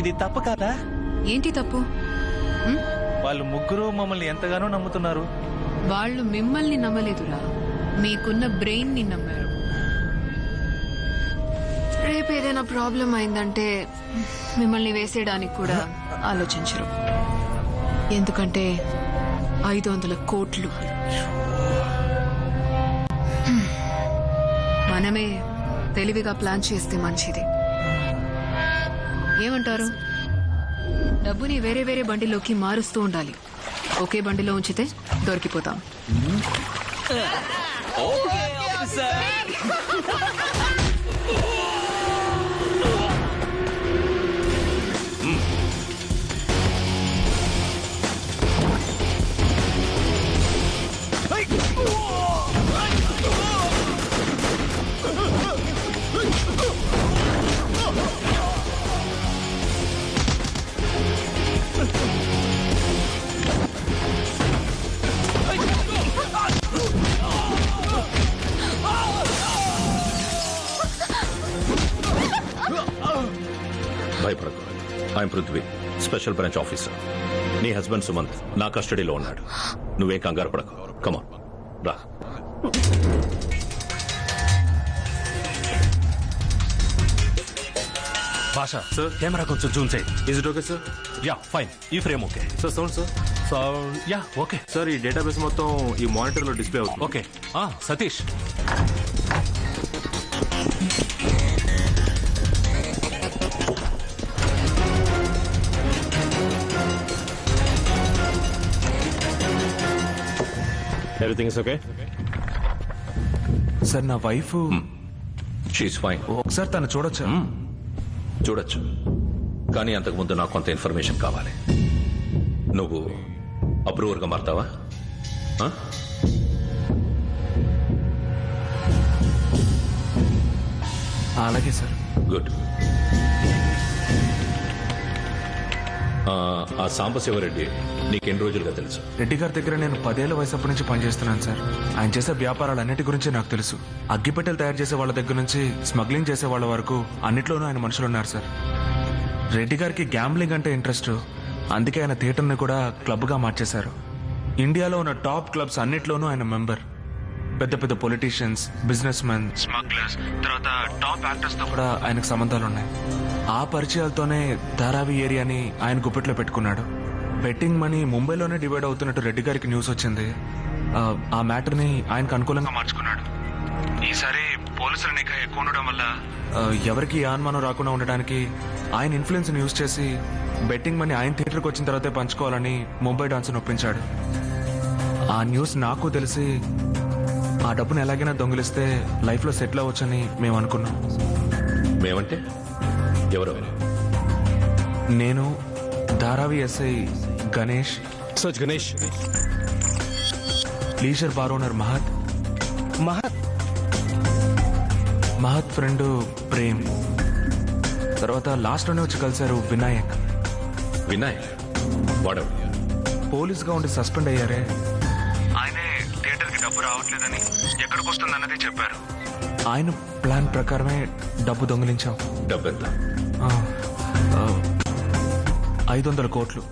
ఇది తప్పు కాదా? ఏంటి తప్పు? వాళ్ళు ముగ్గురు మమ్మల్ని ఎంతగానో నమ్ముతున్నారు. వాళ్ళు మిమ్మల్ని నమ్మలేదురా, మీకున్న బ్రెయిన్ ని నమ్మారు. రేపు ఏదైనా ప్రాబ్లం అయిందంటే మిమ్మల్ని వేసేయడానికి కూడా ఆలోచించరు. ఎందుకంటే 500 కోట్లు మనమే తెలివిగా ప్లాన్ చేస్తే మంచిది. ఏమంటారు? డబ్బుని వేరే వేరే బండిలోకి మారుస్తూ ఉండాలి. ఒకే బండిలో ఉంచితే దొరికిపోతాం. భయపడకు. I'm Prithvi, special branch officer. నీ హస్బెండ్ సుమంత్ నా కస్టడీలో ఉన్నాడు. నువ్వే కంగారు పడకు. కమాన్ రా. భాషా సార్, కెమెరా కొంచెం జూమ్ చేయి. Is it okay sir? Yeah fine, ఈ frame okay sir sound sir? Sound yeah okay sir ఈ డేటాబేస్ మొత్తం ఈ మానిటర్ లో డిస్ప్లే అవుతుంది. Okay. Satish, everything is okay sir నా వైఫ్ షీస్ ఫైన్. ఒకసారి తను చూడొచ్చా? చూడొచ్చు, కానీ అంతకుముందు నాకు కొంత ఇన్ఫర్మేషన్ కావాలి. నువ్వు అప్రూవర్గా మారతావా? అలాగే సార్. గుడ్. ఆ సాంబశివరెడ్డి నీకెన్ని రోజులుగా తెలుసు? రెడ్డి గారి దగ్గర నేను 10 ఏళ్ల వయసు అప్పటి నుంచి పనిచేస్తున్నాను సార్. ఆయన చేసే వ్యాపారాలన్నిటి గురించి నాకు తెలుసు. అగ్గిపెట్టెలు తయారు చేసే వాళ్ళ దగ్గర నుంచి స్మగ్లింగ్ చేసే వాళ్ళ వరకు అన్నిట్లోనూ ఆయన మనుషులు ఉన్నారు సార్. రెడ్డి గారికి గ్యాంబ్లింగ్ అంటే ఇంట్రెస్ట్, అందుకే ఆయన థియేటర్ని కూడా క్లబ్గా మార్చేశారు. ఇండియాలో ఉన్న టాప్ క్లబ్స్ అన్నిట్లోనూ ఆయన మెంబర్. పెద్ద పెద్ద పొలిటీషియన్స్, బిజినెస్ మెన్, స్మగ్లర్స్, తర్వాత టాప్ యాక్టర్స్ తో కూడా ఆయనకు సంబంధాలు ఉన్నాయి. ఆ పరిచయాలతోనే ధారావి ఏరియాని ఆయన గుప్పెట్లో పెట్టుకున్నాడు. బెట్టింగ్ మనీ ముంబైలోనే డివైడ్ అవుతున్నట్టు రెడ్డి గారికి న్యూస్ వచ్చింది. ఆ మ్యాటర్ ని ఆయనకు అనుకూలంగా మార్చుకున్నాడు. ఈసారి పోలీసుల నిఘా ఎక్కువ ఉండడం వల్ల ఎవరికి ఏ అనుమానం రాకుండా ఉండడానికి ఆయన ఇన్ఫ్లుయెన్స్ యూజ్ చేసి బెట్టింగ్ మనీ ఆయన థియేటర్కి వచ్చిన తర్వాతే పంచుకోవాలని ముంబై డాన్స్ ఒప్పించాడు. ఆ న్యూస్ నాకు తెలిసి ఆ డబ్బును ఎలాగైనా దొంగిలిస్తే లైఫ్ లో సెటిల్ అవ్వచ్చని మేము అనుకున్నాం. మేమంటే ఎవరు? నేను, Dharavi SI Ganesh, such Ganesh, leisure bar owner మహత్, మహత్ ఫ్రెండ్ ప్రేమ్, తర్వాత లాస్ట్ లోనే వచ్చి కలిశారు వినాయక్. వినాయక్ వాడవు పోలీస్ గా ఉండి సస్పెండ్ అయ్యారే, ఆయనే థియేటర్ కి డబ్బు రావట్లేదని ఎక్కడికి వస్తుందన్నది చెప్పారు. ఆయన ప్లాన్ ప్రకారమే డబ్బు దొంగిలించాం. డబ్బెంత? 500 కోట్లు.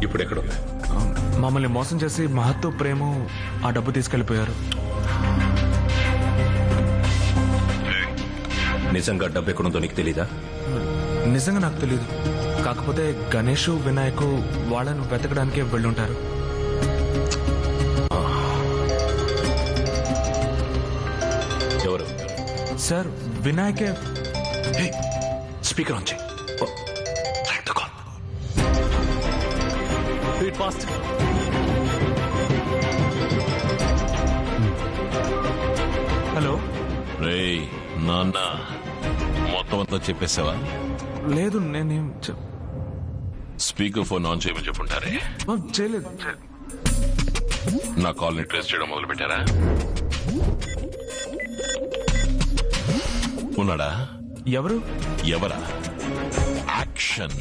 ఇప్పుడు ఎక్కడ? మమ్మల్ని మోసం చేసి మహత్తు ప్రేమ ఆ డబ్బు తీసుకెళ్లిపోయారు. నిజంగా డబ్బు ఎక్కడుందో నీకు తెలీదా? నిజంగా నాకు తెలియదు. కాకపోతే గణేష్, వినాయక్ వాళ్ళను వెతకడానికే వెళ్ళుంటారు. ఎవరు? సార్ వినాయకే. స్పీకర్ ఆన్ చేయి. ఫాస్ట్. హలో. రేయ్ నాన్న, మొత్తం అంతా చెప్పేసావా? లేదు నేనేం స్పీకర్ ఫోన్ ఆన్ చేయమని చెప్పుంటారే. చేయలేదు. నా కాల్ ని ట్రేస్ చేయడం మొదలు పెట్టారా? ఉన్నాడా? ఎవరు? ఎవరా? Action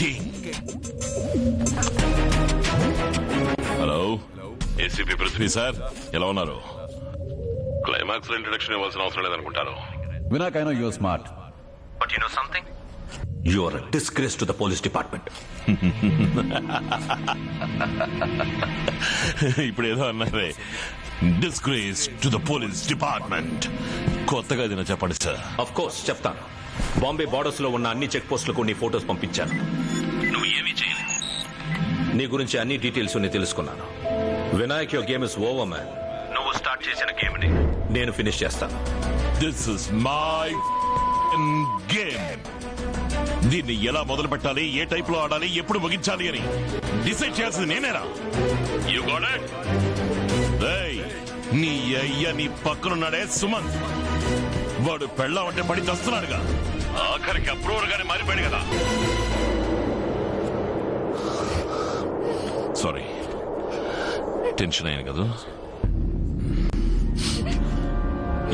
king. Hello, ACP Prithvi sir, ఎలా ఉన్నారు? క్లైమాక్స్ లో ఇంట్రడక్షన్ ఇవ్వాల్సిన అవసరం లేదనుకుంటాను. Vinak, I know you're smart. But you know something? You are disgrace to the police department. ఇప్పుడు ఏదో అన్నారే, disgrace to the police department. కొత్తగా ఏదైనా చెప్పండి సార్. ఆఫ్ కోర్స్ చెప్తాను. బాంబే బార్డర్స్ లో ఉన్న అన్ని చెక్ పోస్టులకు నీ ఫోటోస్ పంపించాను. నువ్వు ఏమీ చేయలేదు. నీ గురించి అన్ని డీటెయిల్స్ తెలుసుకున్నాను. Vinayak your game is over man. నువ్వు స్టార్ట్ చేసిన గేమ్ ని నేను ఫినిష్ చేస్తాను. This is my game. దీన్ని ఎలా మొదలు పెట్టాలి, ఏ టైప్ లో ఆడాలి, ఎప్పుడు ముగించాలి అని డిసైడ్ చేయాల్సింది నేనేరా. You got it? ఏయ్, నీ అయ్య నీ పక్కనున్నాడే సుమంత్, వాడు పెళ్ళాం అంటే పడి చస్తున్నాడుగా. ఆఖరికి అప్రూవర్ గానే మారిపోయాడు కదా. సారీ, టెన్షన్ అయ్యాను కదా.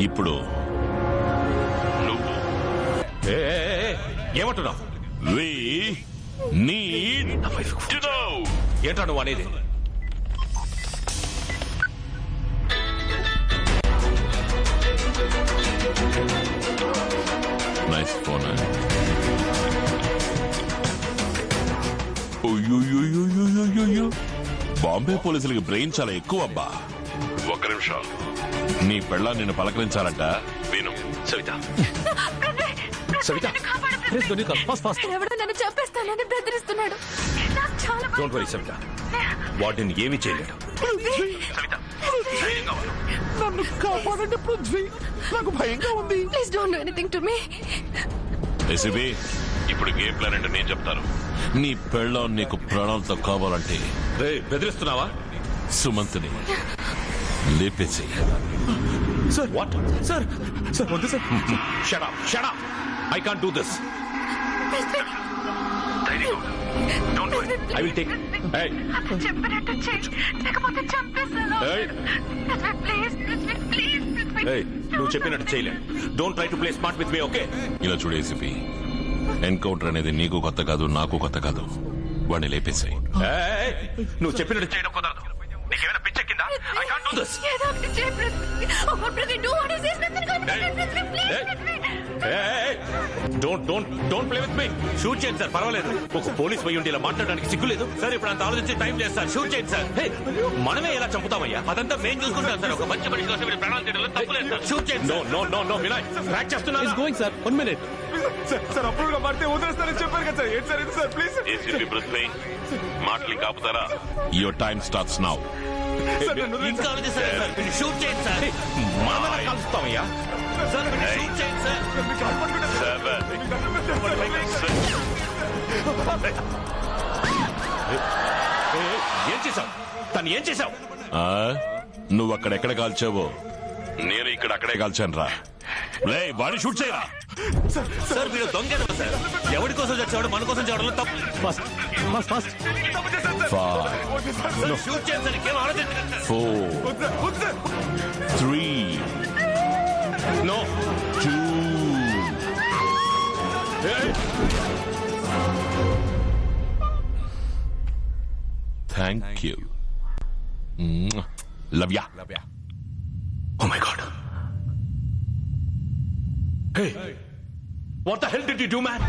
ఇప్పుడు నువ్వు ఏమంటున్నావు? We need to know. ఏంటా నువ్వు అనేది? Nice phone. బాంబే పోలీసులకి బ్రెయిన్ చాలా ఎక్కువ అబ్బా. ఒక్క నిమిషం, నీ పెళ్ళ నిన్ను పలకరించాలంట. విను. సవిత, సవిత, ఎవడో నన్ను చంపేస్తానని బెదిరిస్తున్నాడు. నాకు చాలా భయం. డోంట్ వరీ సవిత, వాడిని ఏమీ చేయలేడు. సవిత, ధైర్యంగా ఉండు. నన్ను కాపాడండి పృథ్వీ, నాకు భయంగా ఉంది. Please don't do anything to me. ACB, ఇప్పుడు గేమ్ ప్లాన్ అంటే నేను చెప్తాను. నీ పెళ్ళం నీకు ప్రాణాలతో కావాలంటే రేయ్, బెదిరిస్తున్నావా? సుమంత్ని లేపేసి. Sir what? సార్ సార్ వద్దు sir. Shut up, shut up. I can't do this. Don't worry, I will take. Hey, చెప్పినట్టు చెయ్యి, లేకపోతే చంపేస్తాను. Hey. ప్లీజ్ ప్లీజ్ హే, నువ్వు చెప్పినట్టు చేయలే. Don't try to play smart with me, okay? ఇలా చూడు ఏసీపీ, ఎన్కౌంటర్ అనేది నీకు కొత్త కాదు, నాకు కొత్త కాదు. వాడిని లేపేసాయి. నువ్వు చెప్పినట్టు చేయడం కుదరదు. నీకేమైనా పిచ్చెక్కిందా? I can't do this. ఏదో ఒకటి చేయి Prithvi. Oh Prithvi, do what is this? Nothing going to happen. Please don't play with me. Shoot చేయండి సార్, పర్వాలేదు. ఒక పోలీస్ పోయి ఉండి ఇలా మాట్లాడడానికి సిగ్గులేదు సార్. ఇప్పుడు అంత ఆలోచించి టైం లేదు సార్. షూట్ చేయండి సార్. హే, మనమే ఎలా చంపుతామయ్యా? అదంతా మేము చూసుకుంటాం సార్. ఒక మంచి మనిషి కోసం ప్రాణాలు తీయడంలో తప్పులేదు సార్. షూట్ చేయండి. No no no no Vinay, track చేస్తున్నా. Going sir, 1 minute. సార్ అప్పుడు మాడితే వదిలేస్తారని చెప్పారు కదా సార్. ఏంటి సార్ ఇది సార్? ప్లీజ్ ఏసీపీ పృథ్వీ, మాటలు కాపుతారా? Your time starts now. ఇంకా ఆలోచిస్తారా సార్? మీరు షూట్ చేయండి సార్. మనమే కలుస్తామయ్యా సార్. మీరు షూట్ చేయండి సార్. 7. ఏం చేశావు? తను ఏం చేశావు? నువ్వు అక్కడెక్కడ కాల్చావో నేను ఇక్కడ అక్కడే కాల్చాను రా. లే, వాడిని షూట్ చేయరా. సార్ మీరు దొంగ సార్. ఎవరి కోసం చచ్చాడు? మన కోసం చేయడంలో తప్పు. ఫాస్ట్. 5, షూట్ చేయండి సార్. ఇంకేం ఆలోచించండి sir. 4, 3, no 2. Thank you. Love ya. Oh my God. Hey, what the hell did you do, man?